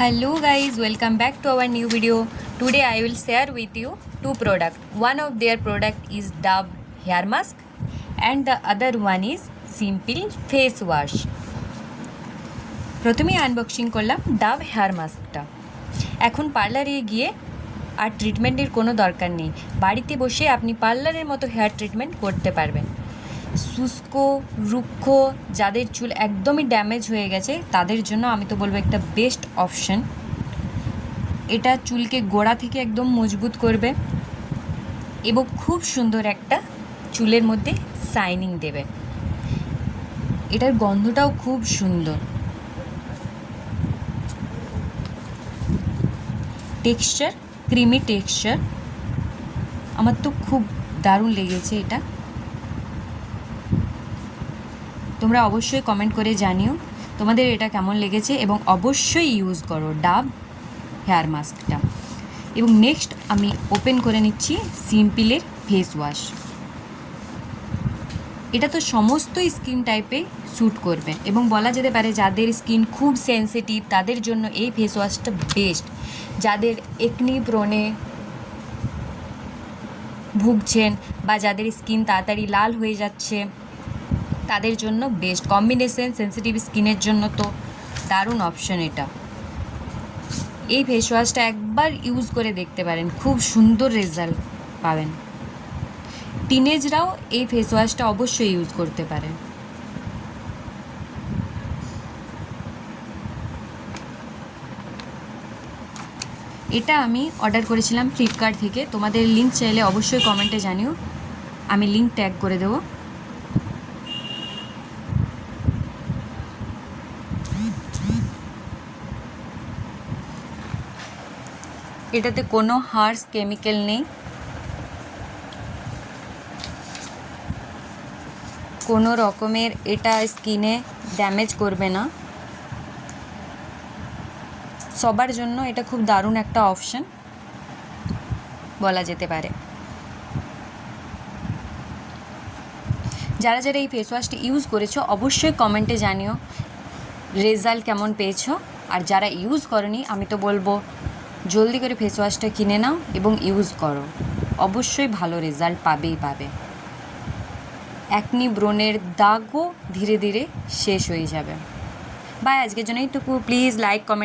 Hello guys, welcome back to our new video. Today I will share with you two products. One of their product is Dove hair mask and the other one is Simple face wash. প্রথমে unboxing করলাম Dove hair মাস্কটা। এখন পার্লারে গিয়ে আর ট্রিটমেন্টের কোনো দরকার নেই, বাড়িতে বসে আপনি পার্লারের মতো হেয়ার ট্রিটমেন্ট করতে পারবেন। শুষ্ক রুক্ষ যাদের চুল একদমই ড্যামেজ হয়ে গেছে তাদের জন্য আমি তো বলবো একটা বেস্ট অপশন। এটা চুলকে গোড়া থেকে একদম মজবুত করবে এবং খুব সুন্দর একটা চুলের মধ্যে শাইনিং দেবে। এটার গন্ধটাও খুব সুন্দর, টেক্সচার ক্রিমি টেক্সচার, আমার তো খুব দারুণ লেগেছে এটা। তোমরা অবশ্যই কমেন্ট করে জানিও তোমাদের এটা কেমন লেগেছে এবং অবশ্যই ইউজ করো ডাভ হেয়ার মাস্কটা। এবং নেক্সট আমি ওপেন করে নিচ্ছি সিম্পলের ফেস ওয়াশ। এটা তো সমস্ত স্কিন টাইপে স্যুট করবে এবং বলা যেতে পারে যাদের স্কিন খুব সেন্সিটিভ তাদের জন্য এই ফেস ওয়াশটা বেস্ট। যাদের একনি প্রোনে ভুগছেন বা যাদের স্কিন তাড়াতাড়ি লাল হয়ে যাচ্ছে তাদের জন্য বেস্ট কম্বিনেশন। সেন্সিটিভ স্কিনের জন্য তো দারুণ অপশন এটা। এই ফেস ওয়াশটা একবার ইউজ করে দেখতে পারেন, খুব সুন্দর রেজাল্ট পাবেন। টিনেজরাও এই ফেস ওয়াশটা অবশ্যই ইউজ করতে পারে। এটা আমি অর্ডার করেছিলাম ফ্লিপকার্ট থেকে, তোমাদের লিঙ্ক চাইলে অবশ্যই কমেন্টে জানিও, আমি লিঙ্ক ট্যাগ করে দেবো। এটাতে কোনো হার্শ কেমিক্যাল নেই, কোনো রকমের এটা স্কিনে ড্যামেজ করবে না। সবার জন্য এটা খুব দারুণ একটা অপশন বলা যেতে পারে। যারা যারা এই ফেস ওয়াশটি ইউজ করেছো অবশ্যই কমেন্টে জানিও রেজাল্ট কেমন পেয়েছো। আর যারা ইউজ করনি আমি তো বলবো জলদি করে ফেস ওয়াশটা কিনে নাও এবং ইউজ করো, অবশ্যই ভালো রেজাল্ট পাবেই পাবে। একনি ব্রণের দাগও ধীরে ধীরে শেষ হয়ে যাবে। বাই, আজকের জন্য এইটুকু। Please like comment